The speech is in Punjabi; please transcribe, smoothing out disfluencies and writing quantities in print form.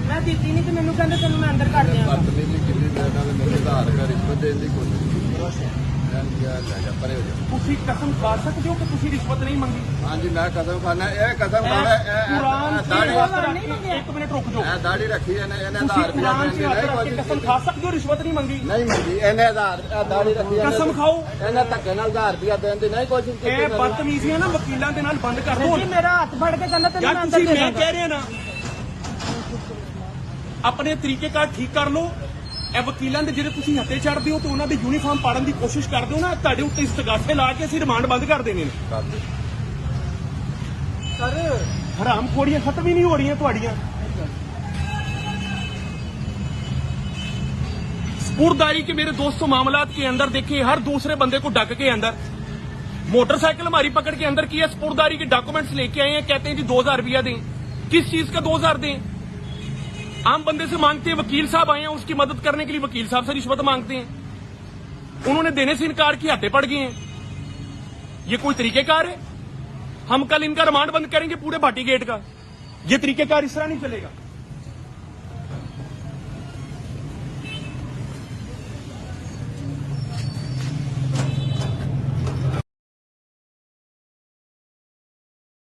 मैं ਦਿੱਤੀ नहीं तो मैनू कहते तेन मैं अंदर कर दिया ਬਦਤਮੀਜ਼ੀ ਕੀਤੀ ਤੇ ਇਹਨਾਂ ਨੇ ਮੇਰੇ ਆਧਾਰ ਕਾਰਡ ਰਿਸ਼ਵਤ ਦੇਣ ਦੀ ਕੋਸ਼ਿਸ਼ ਮੈਂ ਕਿਹਾ ਲੈ ਜਾ ਪਰੇ ਹੋ ਜਾ। ਤੁਸੀਂ ਕਸਮ ਖਾ ਸਕਦੇ ਹੋ ਕਿ ਤੁਸੀਂ ਰਿਸ਼ਵਤ ਨਹੀਂ ਮੰਗੀ? ਹਾਂਜੀ ਮੈਂ ਕਦਮ ਖਾਣਾ ਇਹ ਕਦਮ ਖਾਣਾ ਕੁਰਾਨ ਇਹ ਚ ਦਾੜੀ ਹੱਥ ਰੱਖ ਕੇ ਇੱਕ ਮਿੰਟ ਰੁਕ ਜਾਓ। ਇਹ ਦਾੜੀ ਰੱਖੀ ਇਹਨੇ ਤੁਸੀਂ ਆਧਾਰ ਕੁਰਾਨ ਚ ਹੱਥ ਰੱਖ ਕਾਰਡ ਕੇ ਕਸਮ ਖਾ ਸਕਦੇ ਹੋ ਰਿਸ਼ਵਤ ਨਹੀਂ ਮੰਗੀ? ਨਹੀਂ ਮੰਗੀ ਇਹਨੇ ਆਧਾਰ ਦਾੜੀ ਰੱਖੀ ਕਸਮ ਖਾਓ। ਇਹਨੇ ਧੱਕੇ ਨਾਲ 1000 ਰੁਪਇਆ ਦੇਣ ਦੀ ਨਹੀਂ ਕੋਸ਼ਿਸ਼ ਕੀਤੀ। ਇਹ ਬਦਤਮੀਜ਼ੀਆਂ ਨਾ ਵਕੀਲਾਂ ਦੇ ਨਾਲ ਬੰਦ ਕਰ ਦਿਓ। जी मेरा हाथ फड़ के कहना तेन ਯਾਰ मैं अंदर ਤੁਸੀਂ दे ਮੈਂ दूंगा ਕਹਿ ਰਿਹਾ ਨਾ ਆਪਣੇ ਤਰੀਕੇਕਾਰ ਠੀਕ ਕਰ ਲਓ। ਇਹ ਵਕੀਲਾਂ ਦੇ ਜਿਹੜੇ ਤੁਸੀਂ ਹੱਥੇ ਚੜਦੇ ਹੋ ਤੇ ਉਹਨਾਂ ਦੇ ਯੂਨੀਫਾਰਮ ਪਾੜਨ ਦੀ ਕੋਸ਼ਿਸ਼ ਕਰਦੇ ਹੋ ਨਾ, ਤੁਹਾਡੇ ਉੱਤੇ ਇਸਤਗਾਸੇ ਲਾ ਕੇ ਅਸੀਂ ਰਿਮਾਂਡ ਬੰਦ ਕਰ ਦੇਣੇ ਨੇ। सर ਹਰਾਮਖੋਰੀਆਂ ਖਤਮ ਹੀ ਨਹੀਂ ਹੋ ਰਹੀਆਂ ਤੁਹਾਡੀਆਂ। स्पुर्दारी के मेरे दोस्तों मामलात के अंदर देखिए हर दूसरे बंदे को डक के अंदर मोटरसाइकिल हमारी पकड़ के अंदर की है, स्पुर्दारी के डॉक्यूमेंट्स लेके आए हैं, कहते हैं जी 2000 रुपया दें। किस चीज का 2000 दें? आम बंदे से मांगते हैं, वकील साहब आए हैं उसकी मदद करने के लिए वकील साहब से रिश्वत मांगते हैं, उन्होंने देने से इनकार किया, हत्थे पड़ गए हैं। ये कोई तरीकेकार है? हम कल इनका रिमांड बंद करेंगे पूरे भाटी गेट का। ये तरीकेकार इस तरह नहीं चलेगा।